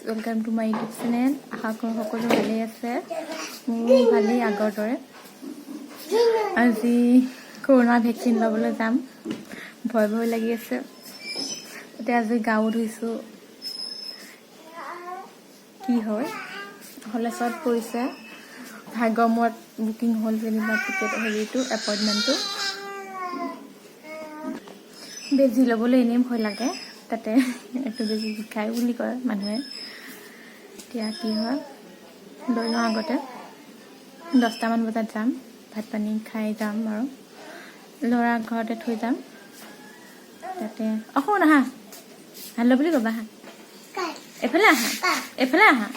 Welcome to my YouTube channel आशा करो সকলো ভালেই আছে মোৰ ভালেই আগৰ দৰে আজি কৰোনা ভ্যাকচিন লবলৈ যাম ভয় ভয় লাগি আছে এতে আজি গাঁও ধুইছো কি হয় হলে সব পইছে ভাগ্যমত বুকিং হল যেনিবা টিকেট হেৰিটো এপইন্টমেন্টটো বেজি লবলৈ এনে ভয় লাগে তাতে একটু বেজি খাই বুলি কয় মানুহে এতিয়া কি হয় লৈ লওঁ আগতে 10টা মান বজাত যাম ভাত পানী খাই যাম আৰু লৰা ঘৰতে থৈ যাম তাতে শুন আহা হাল্লো বুলি কবা হা এফালে আহা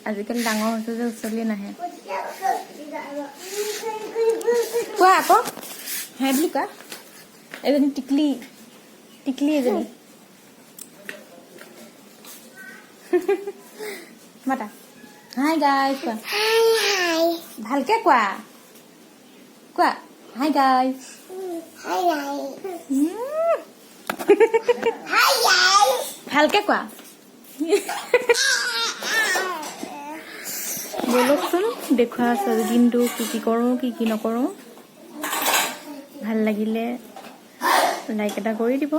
আজিকালি ডাঙৰ হৈছে যে ওচৰলৈ নাহে কোৱা আকৌ হাই বুলি কোৱা এজনী টিকলি এজনী মাতা হাই গাইস কোৱা হাই ভালকে কোৱা হাই গাইস হাই ভালকে কোৱা বলকচোন দেখুৱা আছে দিনটো কি কৰো কি নকৰো ভাল লাগিলে লাইক এটা কৰি দিব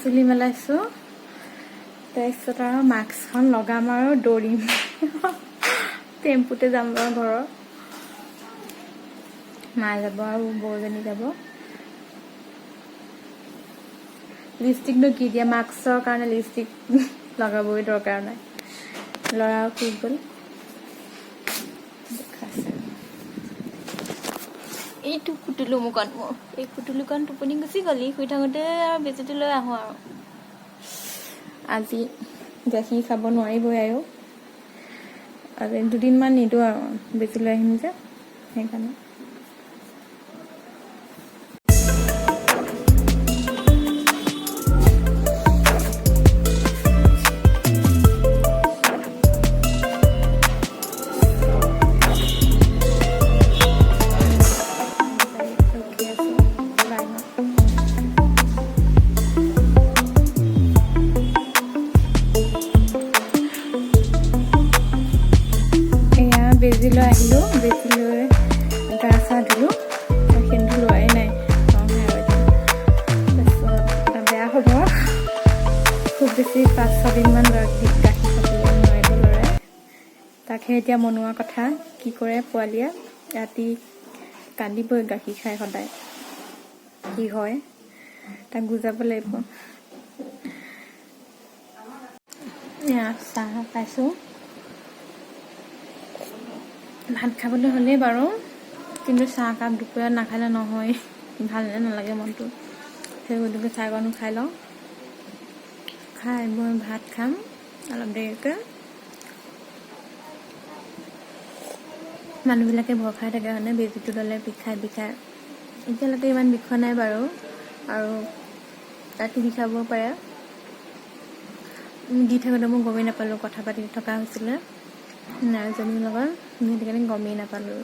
চুলি মেলাইছো তাৰপিছত আৰু মাস্কখন লগাম আৰু দৌৰিম টেম্পুতে যাম বাৰু ঘৰৰ মা যাব আৰু বৌজনী যাব লিপষ্টিকনো কি দিয়া মাস্কৰ কাৰণে লিপষ্টিক লগাবই দৰকাৰ নাই ল'ৰাও শুই গ'ল এইটো কুটুলু মুকন মোৰ এই কুটুলুকন টোপনি গুচি গলি শুই থাকোঁতে আৰু বেজিটো লৈ আহোঁ আৰু আজি গাখীৰ খাব নোৱাৰিবই আৰু আজি দুদিনমান নিদিওঁ আৰু বেজি লৈ আহিম যে সেইকাৰণে বেজি লৈ আহিলোঁ বেজি লৈ গা চা ধুলোঁ কিন্তু লোৱাই নাই তাৰপিছত বেয়া হ'ব খুব বেছি 5-6 দিনমান গাখীৰ খাবলৈ নোৱাৰিব ল'ৰাই তাকে এতিয়া মনোৱা কথা কি কৰে পোৱালীয়ে ৰাতি কান্দিবই গাখীৰ খাই সদায় কি হয় তাক বুজাব লাগিব চাহ পাইছোঁ ভাত খাবলৈ হ'লেই বাৰু কিন্তু চাহ কাপ দুপৰীয়া নাখালে নহয় ভাল নালাগে মনটো সেই গতিকে চাহকণো খাই লওঁ খাই মই ভাত খাম অলপ দেৰিকৈ মানুহবিলাকে ভয় খাই থাকে মানে বেজিটো ল'লে বিষাই এতিয়ালৈকে ইমান বিষোৱা নাই বাৰু আৰু ৰাতি বিষাব পাৰে দি থাকোঁতে মই গমেই নাপালোঁ কথা পাতি থকা হৈছিলে নাৰ্জনীৰ লগত সেইকাৰণে গমেই নাপালোঁ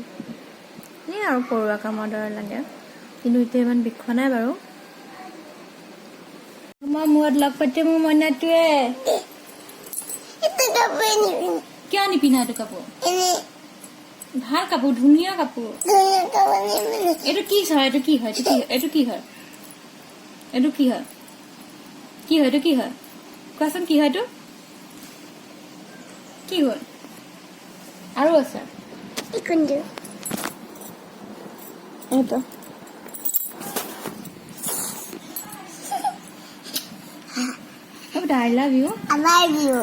এই আৰু পৰুৱা কামৰ দৰে লাগে কিন্তু এতিয়া ইমান বিষোৱা নাই বাৰু মই মূৰত লগ পাতি মোৰ মইনাটোৱে কিয় নিপিন্ধা এইটো কাপোৰ ভাল কাপোৰ ধুনীয়া কাপোৰ এইটো কি হয় এইটো কি হয় এইটো কি হয় এইটো কি হয় কি হয় এইটো কি হয় কোৱাচোন কি হয় এইটো কি হয় আৰু আছে এইটো I love you. I love you.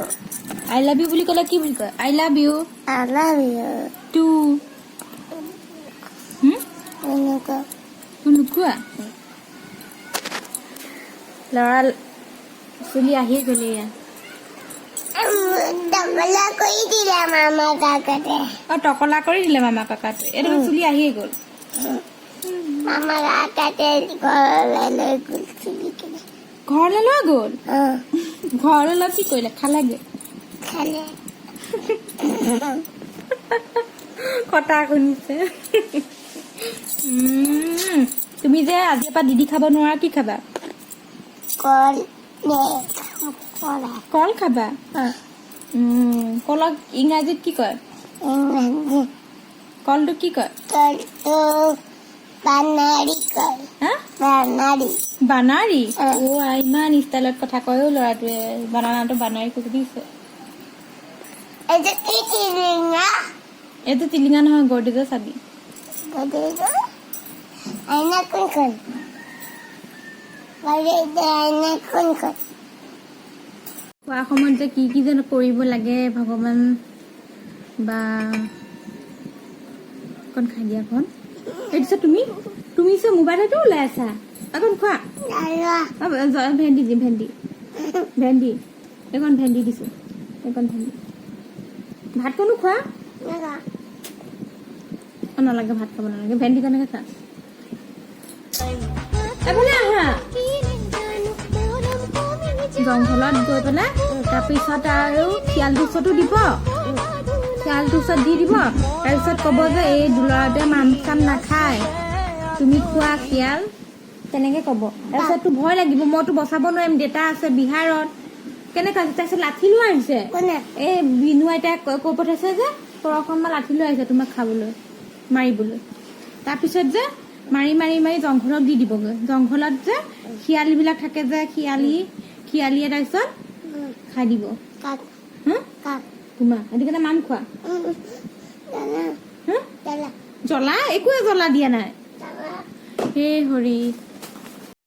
I love you বুলি ক'লে কি বুলি কয় I love you. I love you. Too. এনেকুৱা নোকোৱা ল'ৰা চুলি আহি গ'লে টকলা কৰি দিলে মামা কাকাতে টকলা কৰি দিলে মামা কাকাতে এইটো চুলি আহিয়ে গ'ল মামা কাকাতে ঘৰলৈ লৈ গ'ল চুলি কিনে ঘৰলৈ লৈ গ'ল ঘৰলৈ লৈ কি কৰিলে খালেগে খালে কথা শুনিছে তুমি যে আজিৰ পৰা দিদি খাব নোৱাৰা কি খাবা কল কল খাবা কলক ইংৰাজীত কি কয় কলটো কি কয় কলটো বানাৰী কয় বানাৰী বানাৰী ইমান ষ্টাইলত কথা কয় ল'ৰাটোৱে বানানাটো বানাৰী কৈ দিছে এইটো টিলিঙা নহয় গৰ্দেজৰ চাবি আইনা কোনখন খোৱা সময়ত যে কি যেন কৰিব লাগে ভগৱান বা অকণ খাই দিয়া অকণ এইটো তুমি যে মোবাইলতো ওলাই আছা অকণ খোৱা ভেন্দি দিম ভেন্দি এইকণ ভেন্দি দিছো এইকণ ভেন্দি ভাত কনো খোৱা নালাগে ভাত খাব নালাগে ভেন্দি কেনেকে খা এফালে আহা জংঘলত গৈ পেলাই তাৰপিছত আৰু শিয়াল দুচতো দিব শিয়াল দুচত দি দিব তাৰপিছত ক'ব যে এই দুলৰাটোৱে মাম চাম নাখায় তুমি খোৱা শিয়াল তেনেকে ক'ব তাৰপিছত তোৰ ভয় লাগিব মইতো বচাব নোৱাৰিম দেউতা আছে বিহাৰত কেনেকা তাৰপিছত লাঠি লৈ আহিছে এই বিনু আইতাই কৈ পঠাইছে যে তোৰ অকণমান লাঠি লৈ আহিছে তোমাক খাবলৈ মাৰিবলৈ তাৰপিছত যে মাৰি মাৰি মাৰি জংঘলত দি দিবগৈ জংঘলত যে শিয়ালিবিলাক থাকে যে শিয়ালিয়ে তাৰপিছত খাই দিব তোমাৰ সেইটো কাৰণে মাম খোৱা জ্বলা একোৱে জ্বলা দিয়া নাই হে হৰি